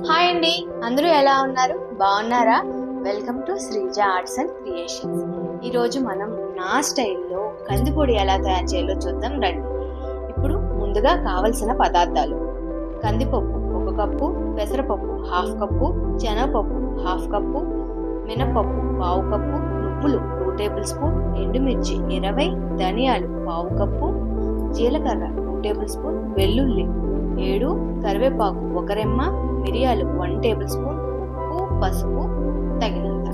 Hi అండి, అందరూ ఎలా ఉన్నారు? బాగున్నారా? Welcome to Sreeja arts and creations. ఈరోజు మనం నా స్టైల్లో కందిపొడి ఎలా తయారు చేయాలో చూద్దాం రండి. ఇప్పుడు ముందుగా కావలసిన పదార్థాలు: కందిపప్పు 1 కప్పు, పెసరపప్పు 1/2 కప్పు, శనగపప్పు 1/2 కప్పు, మినపప్పు 1/4 కప్పు, నువ్వులు 2 టేబుల్ స్పూన్, ఎండుమిర్చి 20, ధనియాలు 1/4 కప్పు, జీలకర్ర 2 టేబుల్ స్పూన్, వెల్లుల్లి 7, కరివేపాకు 1 రెమ్మ, మిరియాలు 1 టేబుల్ స్పూన్, ఉప్పు, పసుపు తగినంత.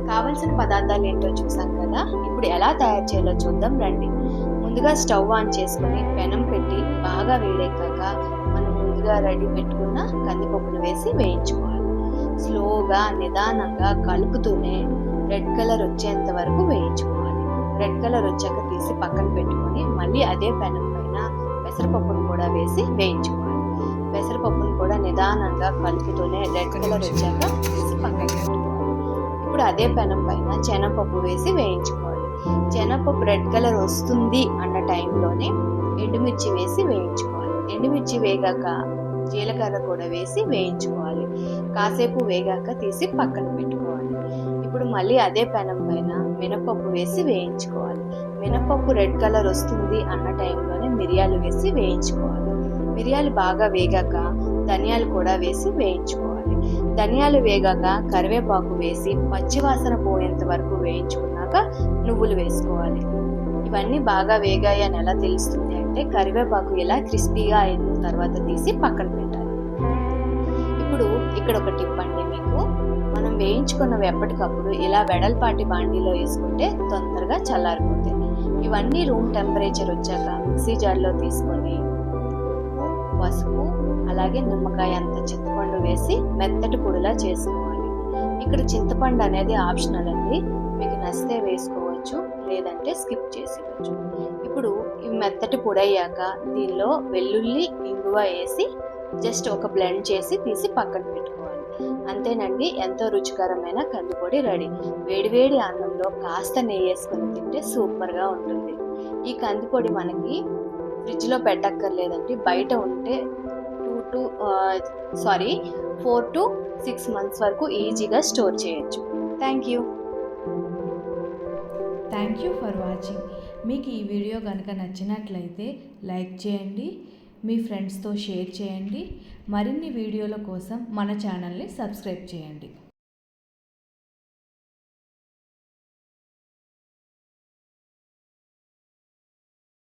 కావలసిన పదార్థాలు ఏంటో చూసాం కదా, ఇప్పుడు ఎలా తయారు చేయాలో చూద్దాం రండి. ముందుగా స్టవ్ ఆన్ చేసుకొని పెనం పెట్టి బాగా వేడెక్కాక మనం ముందుగా రెడీ పెట్టుకున్న కందిపప్పును వేసి వేయించుకోవాలి. స్లోగా నిదానంగా కలుపుతూనే రెడ్ కలర్ వచ్చేంత వరకు వేయించుకోవాలి. రెడ్ కలర్ వచ్చాక తీసి పక్కన పెట్టుకొని మళ్ళీ అదే పెనం పైన పెసరపప్పును కూడా వేసి వేయించుకోవాలి. పెసరపప్పును కూడా నిదానంగా కలుపుతూనే రెడ్ కలర్ వచ్చాక తీసి పక్కన పెట్టుకోవాలి. ఇప్పుడు అదే పెనం పైన శనగపప్పు వేసి వేయించుకోవాలి. శనగపప్పు రెడ్ కలర్ వస్తుంది అన్న టైంలోనే ఎండుమిర్చి వేసి వేయించుకోవాలి. ఎండుమిర్చి వేగాక జీలకర్ర కూడా వేసి వేయించుకోవాలి. కాసేపు వేగాక తీసి పక్కన పెట్టుకోవాలి. ఇప్పుడు మళ్ళీ అదే పెనం పైన మినపప్పు వేసి వేయించుకోవాలి. మినపప్పు రెడ్ కలర్ వస్తుంది అన్న టైంలోనే మిరియాలు వేసి వేయించుకోవాలి. మిరియాలు బాగా వేగాక ధనియాలు కూడా వేసి వేయించుకోవాలి. ధనియాలు వేగాక కరివేపాకు వేసి పచ్చివాసన పోయేంత వరకు వేయించుకున్నాక నువ్వులు వేసుకోవాలి. ఇవన్నీ బాగా వేగాయి అని ఎలా తెలుస్తుంది అంటే, కరివేపాకు ఇలా క్రిస్పీగా అయిన తర్వాత తీసి పక్కన పెట్టాలి. ఇప్పుడు ఇక్కడ ఒక టిప్ అండి మీకు, మనం వేయించుకున్నవి ఎప్పటికప్పుడు ఇలా వెడల్పాటి బాండీలో వేసుకుంటే తొందరగా చల్లారిపోతాయి. ఇవన్నీ రూమ్ టెంపరేచర్ వచ్చాక మిక్సీ జార్లో తీసుకొని పసుపు అలాగే నిమ్మకాయ అంత చింతపండు వేసి మెత్తటి పొడిలా చేసుకోవాలి. ఇక్కడ చింతపండు అనేది ఆప్షనల్ అండి, మీకు నచ్చితే వేసుకోవచ్చు, లేదంటే స్కిప్ చేసేయచ్చు. ఇప్పుడు ఇవి మెత్తటి పొడి అయ్యాక దీనిలో వెల్లుల్లి, ఇంగువ వేసి జస్ట్ ఒక బ్లెండ్ చేసి తీసి పక్కన పెట్టుకోవాలి. అంతేనండి, ఎంతో రుచికరమైన కందిపొడి రెడీ. వేడివేడి అన్నంలో కాస్త నెయ్యి వేసుకొని తింటే సూపర్గా ఉంటుంది. ఈ కందిపొడి మనకి ఫ్రిడ్జ్లో పెట్టక్కర్లేదండి, బయట ఉంటే 4 to 6 months వరకు ఈజీగా స్టోర్ చేయొచ్చు. Thank you for watching. మీకు ఈ వీడియో కనుక నచ్చినట్లయితే లైక్ చేయండి, మీ ఫ్రెండ్స్తో షేర్ చేయండి. మరిన్ని వీడియోల కోసం మన ఛానల్ని సబ్స్క్రైబ్ చేయండి.